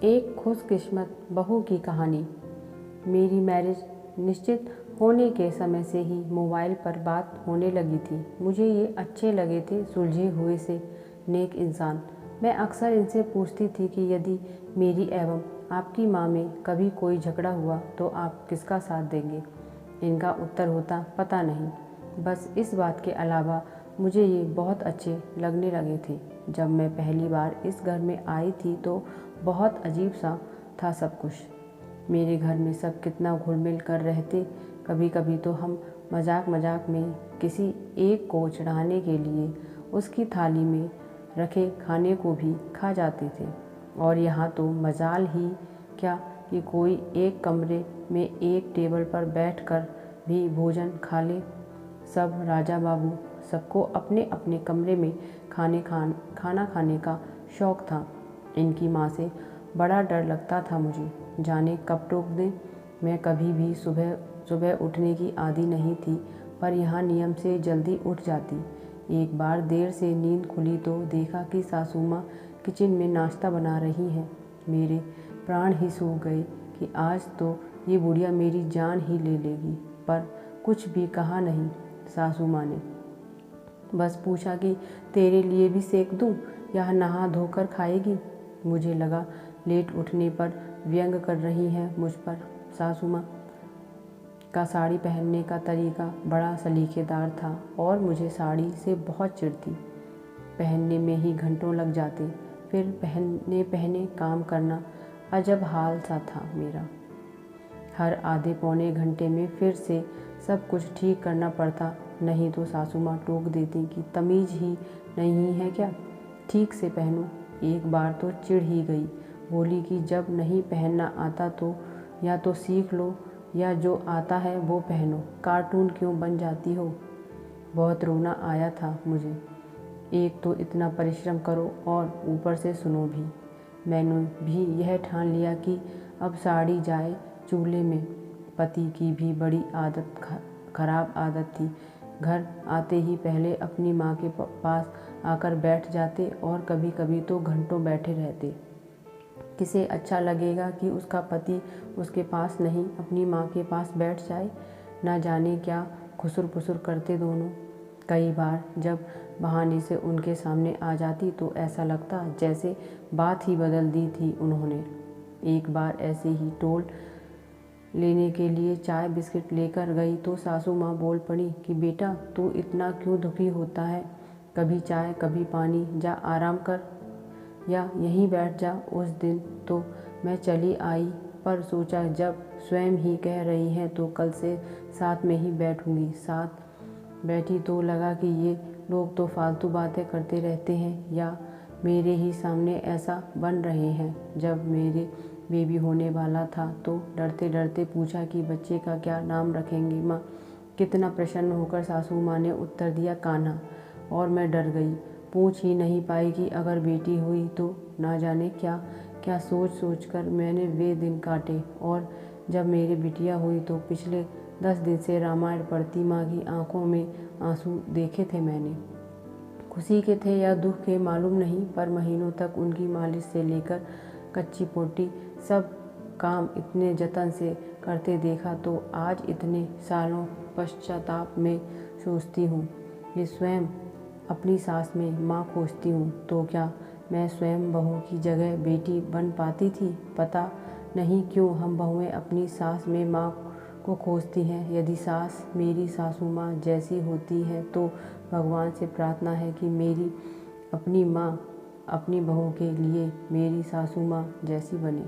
एक खुशकिस्मत बहू की कहानी। मेरी मैरिज निश्चित होने के समय से ही मोबाइल पर बात होने लगी थी। मुझे ये अच्छे लगे थे सुलझे हुए से नेक इंसान। मैं अक्सर इनसे पूछती थी कि यदि मेरी एवं आपकी माँ में कभी कोई झगड़ा हुआ तो आप किसका साथ देंगे। इनका उत्तर होता पता नहीं। बस इस बात के अलावा मुझे ये बहुत अच्छे लगने लगे थे। जब मैं पहली बार इस घर में आई थी तो बहुत अजीब सा था सब कुछ। मेरे घर में सब कितना घुल मिल कर रहते। कभी कभी तो हम मजाक मजाक में किसी एक को चढ़ाने के लिए उसकी थाली में रखे खाने को भी खा जाते थे। और यहाँ तो मजाल ही क्या कि कोई एक कमरे में एक टेबल पर बैठकर भी भोजन खा ले। सब राजा बाबू, सबको अपने अपने कमरे में खाना खाने का शौक़ था। इनकी माँ से बड़ा डर लगता था मुझे, जाने कब टोक दें। मैं कभी भी सुबह सुबह उठने की आदी नहीं थी, पर यहाँ नियम से जल्दी उठ जाती। एक बार देर से नींद खुली तो देखा कि सासू माँ किचन में नाश्ता बना रही हैं। मेरे प्राण ही सूख गए कि आज तो ये बुढ़िया मेरी जान ही ले लेगी। पर कुछ भी कहा नहीं सासू माँ ने। बस पूछा कि तेरे लिए भी सेक दूँ या नहा धोकर खाएगी। मुझे लगा लेट उठने पर व्यंग कर रही हैं मुझ पर। सासू माँ का साड़ी पहनने का तरीका बड़ा सलीकेदार था और मुझे साड़ी से बहुत चिढ़ती। पहनने में ही घंटों लग जाते, फिर पहने पहने काम करना अजब हाल सा था मेरा। हर आधे पौने घंटे में फिर से सब कुछ ठीक करना पड़ता, नहीं तो सासू माँ टोक देती कि तमीज़ ही नहीं है क्या, ठीक से पहनो। एक बार तो चिढ़ ही गई, बोली कि जब नहीं पहनना आता तो या तो सीख लो या जो आता है वो पहनो, कार्टून क्यों बन जाती हो। बहुत रोना आया था मुझे। एक तो इतना परिश्रम करो और ऊपर से सुनो भी। मैंने भी यह ठान लिया कि अब साड़ी जाए चूल्हे में। पति की भी बड़ी खराब आदत थी। घर आते ही पहले अपनी माँ के पास आकर बैठ जाते और कभी कभी तो घंटों बैठे रहते। किसे अच्छा लगेगा कि उसका पति उसके पास नहीं अपनी माँ के पास बैठ जाए। ना जाने क्या खुसुर पुसुर करते दोनों। कई बार जब बहाने से उनके सामने आ जाती तो ऐसा लगता जैसे बात ही बदल दी थी उन्होंने। एक बार ऐसे ही टोल लेने के लिए चाय बिस्किट लेकर गई तो सासू माँ बोल पड़ी कि बेटा तू इतना क्यों दुखी होता है, कभी चाय कभी पानी, जा आराम कर या यहीं बैठ जा। उस दिन तो मैं चली आई, पर सोचा जब स्वयं ही कह रही हैं तो कल से साथ में ही बैठूंगी। साथ बैठी तो लगा कि ये लोग तो फालतू बातें करते रहते हैं या मेरे ही सामने ऐसा बन रहे हैं। जब मेरे बेबी होने वाला था तो डरते डरते पूछा कि बच्चे का क्या नाम रखेंगे माँ। कितना प्रसन्न होकर सासू माँ ने उत्तर दिया कान्हा। और मैं डर गई, पूछ ही नहीं पाई कि अगर बेटी हुई तो ना जाने क्या क्या सोच सोच कर मैंने वे दिन काटे। और जब मेरी बिटिया हुई तो पिछले 10 दिन से रामायण पढ़ती माँ की आंखों में आंसू देखे थे मैंने। खुशी के थे या दुख के मालूम नहीं, पर महीनों तक उनकी मालिश से लेकर कच्ची पोटी सब काम इतने जतन से करते देखा तो आज इतने सालों पश्चाताप में सोचती हूँ कि स्वयं अपनी सास में माँ खोजती हूँ तो क्या मैं स्वयं बहू की जगह बेटी बन पाती थी। पता नहीं क्यों हम बहुएं अपनी सास में माँ को खोजती हैं। यदि सास मेरी सासू माँ जैसी होती है तो भगवान से प्रार्थना है कि मेरी अपनी माँ अपनी बहू के लिए मेरी सासू माँ जैसी बने।